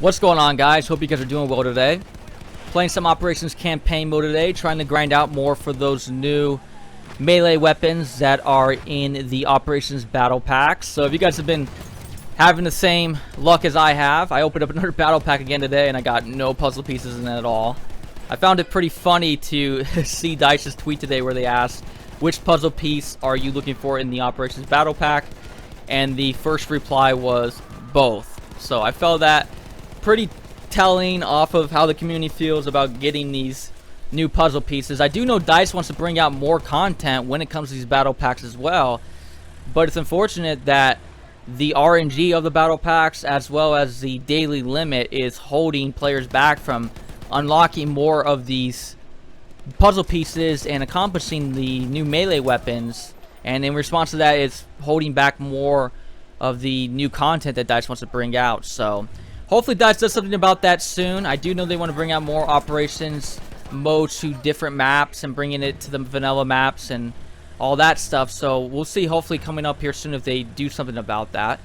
What's going on, guys? Hope you guys are doing well today. Playing some Operations Campaign mode today, trying to grind out more for those new melee weapons that are in the Operations Battle Packs. So if you guys have been having the same luck as I have, I opened up another Battle Pack again today and I got no puzzle pieces in it at all. I found it pretty funny to see Dice's tweet today where they asked, which puzzle piece are you looking for in the Operations Battle Pack? And the first reply was both. So I felt that pretty telling off of how the community feels about getting these new puzzle pieces. I do know Dice wants to bring out more content when it comes to these battle packs as well, but it's unfortunate that the RNG of the battle packs as well as the daily limit is holding players back from unlocking more of these puzzle pieces and accomplishing the new melee weapons, and in response to that it's holding back more of the new content that Dice wants to bring out. So hopefully Dice does something about that soon. I do know they want to bring out more operations modes to different maps and bringing it to the vanilla maps and all that stuff. So we'll see, hopefully coming up here soon if they do something about that.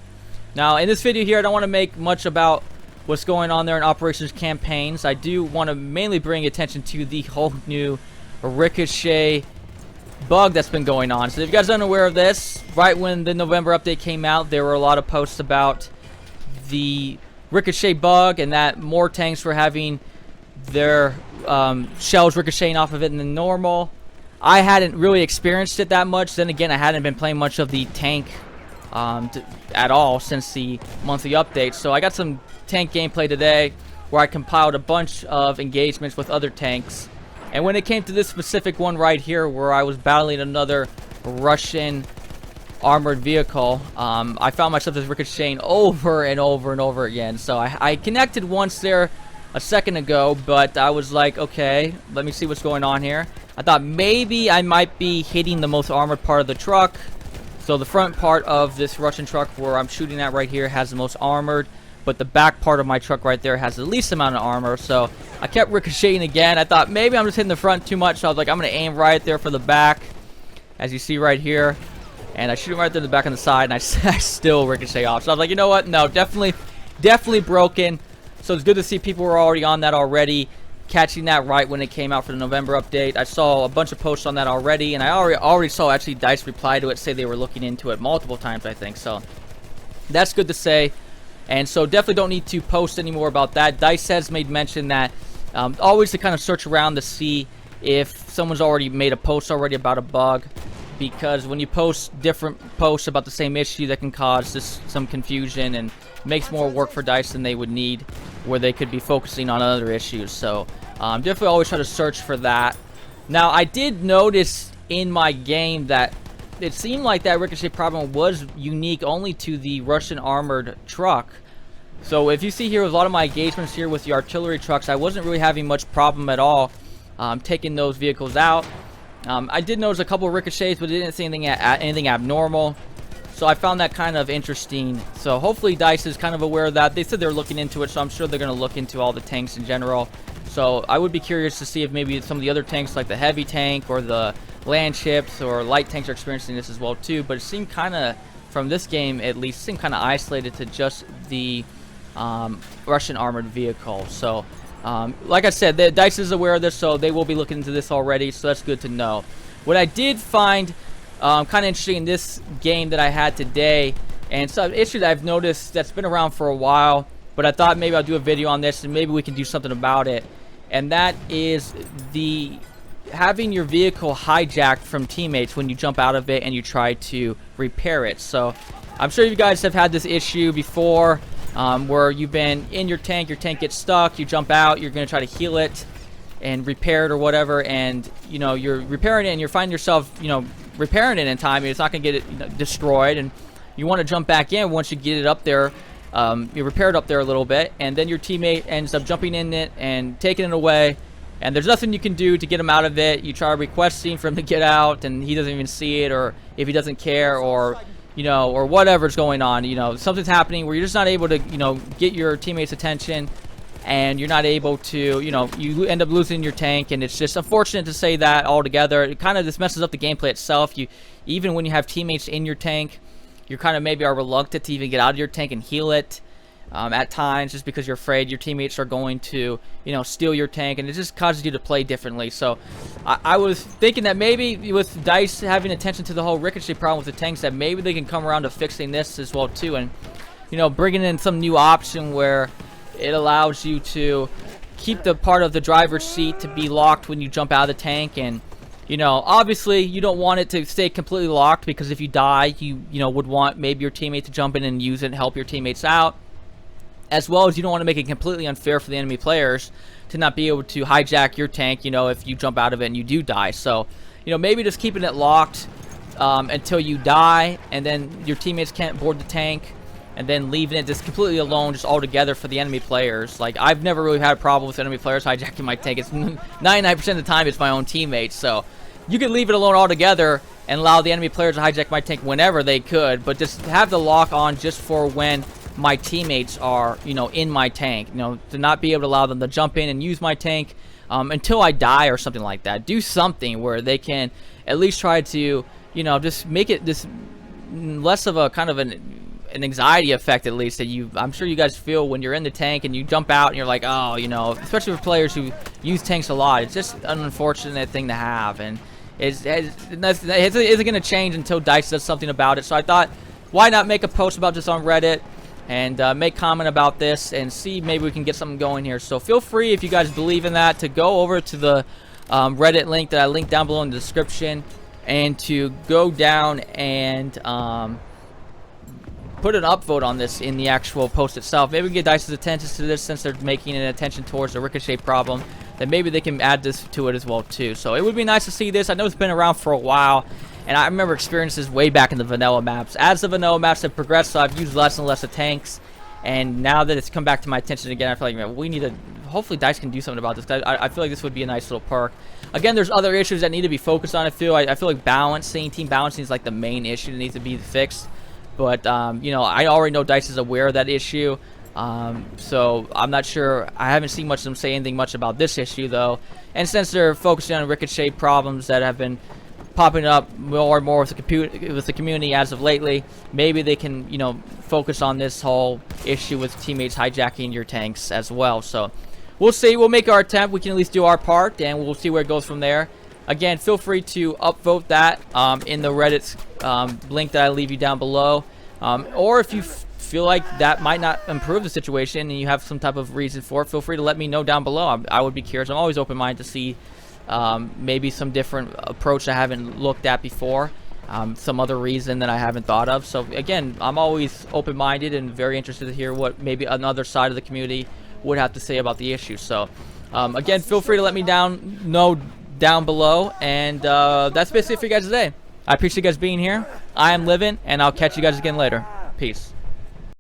Now in this video here, I don't want to make much about what's going on there in Operations Campaigns. I do want to mainly bring attention to the whole new Ricochet bug that's been going on. So if you guys aren't aware of this, right when the November update came out, there were a lot of posts about the Ricochet bug and that more tanks were having their shells ricocheting off of it than normal. I hadn't really experienced it that much. Then again, I hadn't been playing much of the tank at all since the monthly update. So I got some tank gameplay today where I compiled a bunch of engagements with other tanks. And when it came to this specific one right here where I was battling another Russian armored vehicle, I found myself just ricocheting over and over and over again. So I connected once there a second ago, but I was like, okay, let me see what's going on here. I thought maybe I might be hitting the most armored part of the truck. So the front part of this Russian truck where I'm shooting at right here has the most armored, but the back part of my truck right there has the least amount of armor. So I kept ricocheting again. I thought maybe I'm just hitting the front too much, so I was like, I'm going to aim right there for the back, as you see right here. And I shoot him right there in the back on the side, and I still ricochet off. So I was like, you know what? No, definitely broken. So it's good to see people were already on that already, catching that right when it came out for the November update. I saw a bunch of posts on that already, and I already saw actually Dice reply to it, say they were looking into it multiple times, I think. So that's good to say. And so definitely don't need to post anymore about that. Dice has made mention that always to kind of search around to see if someone's already made a post already about a bug, because when you post different posts about the same issue, that can cause just some confusion and makes more work for Dice than they would need, where they could be focusing on other issues. So definitely always try to search for that. Now I did notice in my game that it seemed like that ricochet problem was unique only to the Russian armored truck. So if you see here, with a lot of my engagements here with the artillery trucks, I wasn't really having much problem at all taking those vehicles out. I did notice a couple of ricochets, but didn't see anything abnormal. So I found that kind of interesting. So hopefully Dice is kind of aware of that. They said they're looking into it, so I'm sure they're going to look into all the tanks in general. So I would be curious to see if maybe some of the other tanks, like the heavy tank or the land ships or light tanks, are experiencing this as well too. But it seemed kind of, from this game at least, seemed kind of isolated to just the Russian armored vehicle. So like I said, the Dice is aware of this, so they will be looking into this already. So that's good to know. What I did find kind of interesting in this game that I had today, and it's an issue that I've noticed that's been around for a while, but I thought maybe I'll do a video on this and maybe we can do something about it. And that is having your vehicle hijacked from teammates when you jump out of it and you try to repair it. So I'm sure you guys have had this issue before, where you've been in your tank gets stuck, you jump out, you're going to try to heal it and repair it or whatever, and you know you're repairing it and you're finding yourself repairing it in time, and it's not going to get it destroyed, and you want to jump back in once you get it up there. You repair it up there a little bit, and then your teammate ends up jumping in it and taking it away, and there's nothing you can do to get him out of it. You try requesting for him to get out, and he doesn't even see it, or if he doesn't care, or or whatever's going on, something's happening where you're just not able to get your teammates' attention, and you're not able to, you end up losing your tank, and it's just unfortunate to say that altogether. It kind of just messes up the gameplay itself. Even when you have teammates in your tank, you kind of maybe are reluctant to even get out of your tank and heal it. at times, just because you're afraid your teammates are going to, steal your tank, and it just causes you to play differently. So I was thinking that maybe with DICE having attention to the whole Ricochet problem with the tanks, that maybe they can come around to fixing this as well too, and bringing in some new option where it allows you to keep the part of the driver's seat to be locked when you jump out of the tank. And obviously you don't want it to stay completely locked, because if you die, you would want maybe your teammate to jump in and use it and help your teammates out, as well as you don't want to make it completely unfair for the enemy players to not be able to hijack your tank, if you jump out of it and you do die. So maybe just keeping it locked until you die, and then your teammates can't board the tank, and then leaving it just completely alone, just altogether for the enemy players. Like, I've never really had a problem with enemy players hijacking my tank. It's 99% of the time it's my own teammates. So you could leave it alone altogether and allow the enemy players to hijack my tank whenever they could, but just have the lock on just for when my teammates are, in my tank. To not be able to allow them to jump in and use my tank until I die or something like that. Do something where they can at least try to, just make it this less of a kind of an anxiety effect, at least, that I'm sure you guys feel when you're in the tank and you jump out and you're like, oh, especially for players who use tanks a lot. It's just an unfortunate thing to have, and it isn't going to change until DICE does something about it. So I thought, why not make a post about this on Reddit and make comment about this and see maybe we can get something going here. So feel free, if you guys believe in that, to go over to the Reddit link that I linked down below in the description, and to go down and put an upvote on this in the actual post itself. Maybe we can get DICE's attention to this, since they're making an attention towards the Ricochet problem, then maybe they can add this to it as well too. So it would be nice to see this. I know it's been around for a while, and I remember experiences way back in the vanilla maps. As the vanilla maps have progressed, so I've used less and less of tanks, and now that it's come back to my attention again, I feel like, man, we need to, hopefully DICE can do something about this. I feel like this would be a nice little perk. Again, there's other issues that need to be focused on. I feel like team balancing is like the main issue that needs to be fixed. But, I already know DICE is aware of that issue. So I'm not sure. I haven't seen much of them say anything much about this issue, though. And since they're focusing on Ricochet problems that have been popping up more and more with the community as of lately, maybe they can, focus on this whole issue with teammates hijacking your tanks as well. So we'll see. We'll make our attempt. We can at least do our part, and we'll see where it goes from there. Again, feel free to upvote that in the Reddit link that I leave you down below. Or if you feel like that might not improve the situation and you have some type of reason for it, feel free to let me know down below. I would be curious. I'm always open-minded to see maybe some different approach I haven't looked at before, some other reason that I haven't thought of. So again, I'm always open-minded and very interested to hear what maybe another side of the community would have to say about the issue. So again, feel free to let me know down below, and that's basically it for you guys today. I appreciate you guys being here. I am Living, and I'll catch you guys again later. Peace.